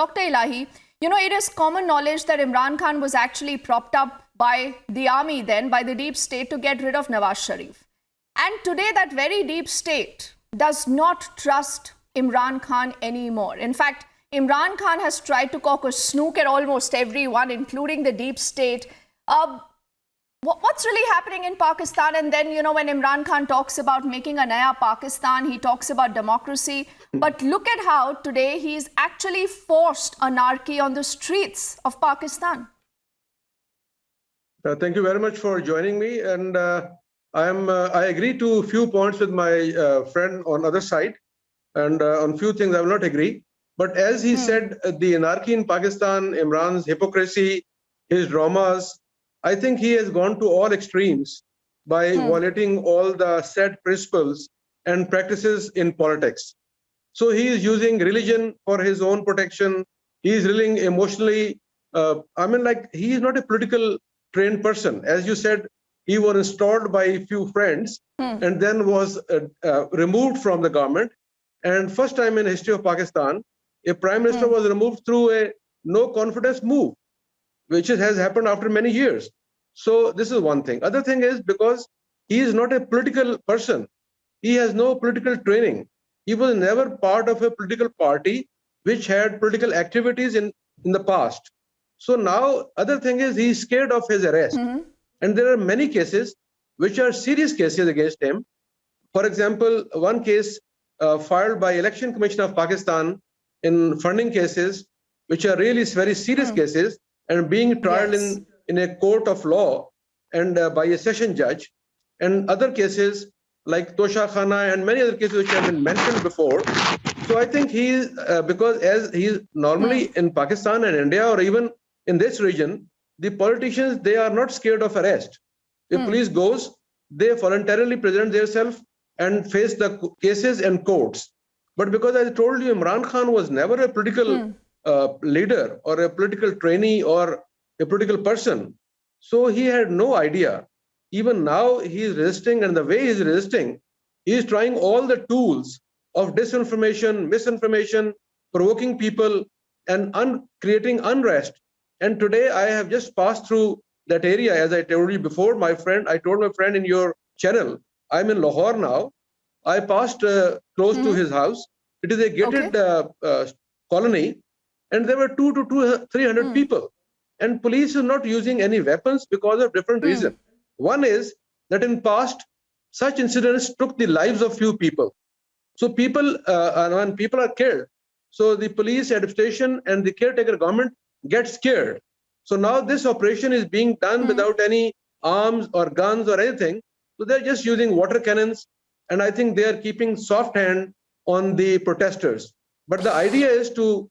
Dr. Elahi, it is common knowledge that Imran Khan was actually propped up by the army then, by the deep state, to get rid of Nawaz Sharif. And today that very deep state does not trust Imran Khan anymore. In fact, Imran Khan has tried to cock a snook at almost everyone, including the deep state. What's really happening in Pakistan? And then, when Imran Khan talks about making a Naya Pakistan, he talks about democracy. But look at how today he's actually forced anarchy on the streets of Pakistan. Thank you very much for joining me. And I agree to a few points with my friend on the other side. And on few things I will not agree. But as he said, the anarchy in Pakistan, Imran's hypocrisy, his dramas, I think he has gone to all extremes by violating all the set principles and practices in politics. So he is using religion for his own protection. He is really emotionally, he is not a political trained person. As you said, he was installed by a few friends and then was removed from the government. And first time in the history of Pakistan, a prime minister was removed through a no confidence move, which has happened after many years. So this is one thing. Other thing is because he is not a political person. He has no political training. He was never part of a political party which had political activities in the past. So now other thing is he's scared of his arrest. And there are many cases which are serious cases against him. For example, one case filed by Election Commission of Pakistan in funding cases, which are really very serious cases and being tried in a court of law and by a session judge, and other cases like Tosha Khana and many other cases which have been mentioned before. So I think he is, because as he is normally in Pakistan and India or even in this region, the politicians, they are not scared of arrest. If police goes, they voluntarily present themselves and face the cases and courts. But because I told you, Imran Khan was never a political leader or a political trainee or a political person. So he had no idea. Even now he is resisting, and the way he is resisting, he is trying all the tools of disinformation, misinformation, provoking people and creating unrest. And today I have just passed through that area, as I told you before, I told my friend in your channel, I'm in Lahore now. I passed close to his house. It is a gated colony, and there were 200 to 300 people. And police is not using any weapons because of different reasons. One is that in past, such incidents took the lives of few people. So people, when people are killed, so the police administration and the caretaker government get scared. So now this operation is being done without any arms or guns or anything. So they're just using water cannons. And I think they are keeping soft hand on the protesters. But the idea is to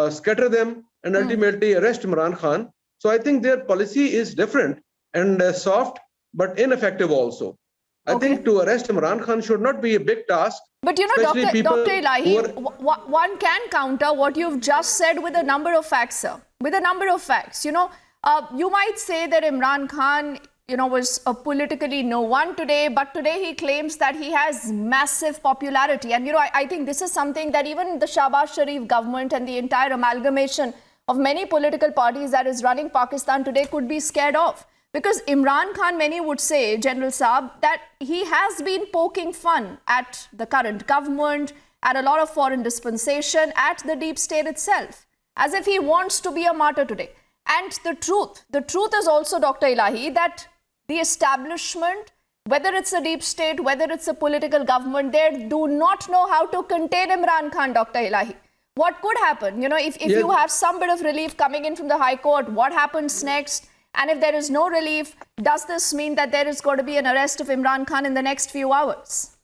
scatter them and ultimately arrest Imran Khan. So I think their policy is different and soft, but ineffective also. I think to arrest Imran Khan should not be a big task. But Dr. Elahi, one can counter what you've just said with a number of facts, sir. With a number of facts. You might say that Imran Khan, was a politically no one today, but today he claims that he has massive popularity. And, I think this is something that even the Shahbaz Sharif government and the entire amalgamation of many political parties that is running Pakistan today could be scared of. Because Imran Khan, many would say, General Saab, that he has been poking fun at the current government, at a lot of foreign dispensation, at the deep state itself, as if he wants to be a martyr today. And the truth is also, Dr. Elahi, that the establishment, whether it's a deep state, whether it's a political government, they do not know how to contain Imran Khan, Dr. Elahi. What could happen? If you have some bit of relief coming in from the High Court, what happens next? And if there is no relief, does this mean that there is going to be an arrest of Imran Khan in the next few hours?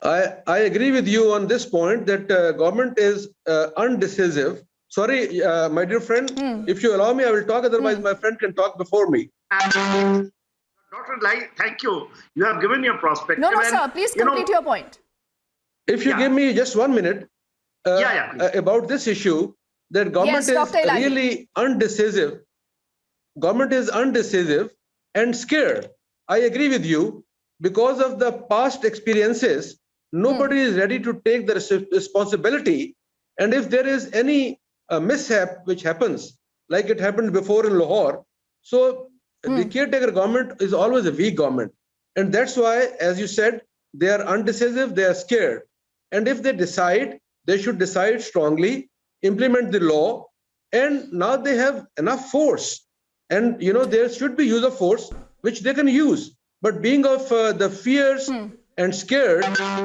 I agree with you on this point that government is undecisive. Sorry, my dear friend, if you allow me, I will talk. Otherwise, my friend can talk before me. Dr. Elahi, thank you. You have given your perspective. No, sir. Please complete your point. If you give me just 1 minute about this issue, that government is really undecisive. Government is undecisive and scared. I agree with you. Because of the past experiences, nobody is ready to take the responsibility. And if there is any a mishap which happens, like it happened before in Lahore. So the caretaker government is always a weak government. And that's why, as you said, they are undecisive, they are scared. And if they decide, they should decide strongly, implement the law, and now they have enough force. And, there should be use of force, which they can use. But being of the fears and scared,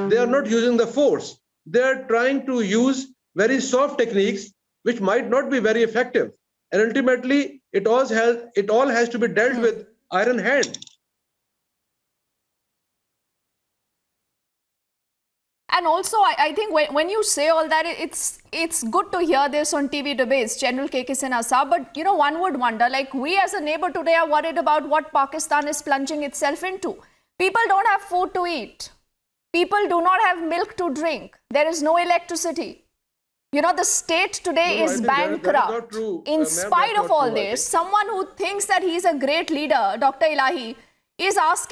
they are not using the force. They are trying to use very soft techniques, which might not be very effective. And ultimately, it all has to be dealt with iron hand. And also, I think when you say all that, it's good to hear this on TV debates, General KK Sinha Saab. But, one would wonder, like, we as a neighbor today are worried about what Pakistan is plunging itself into. People don't have food to eat. People do not have milk to drink. There is no electricity. The state today is bankrupt. In spite of all this, someone who thinks that he's a great leader, Dr. Elahi, is asking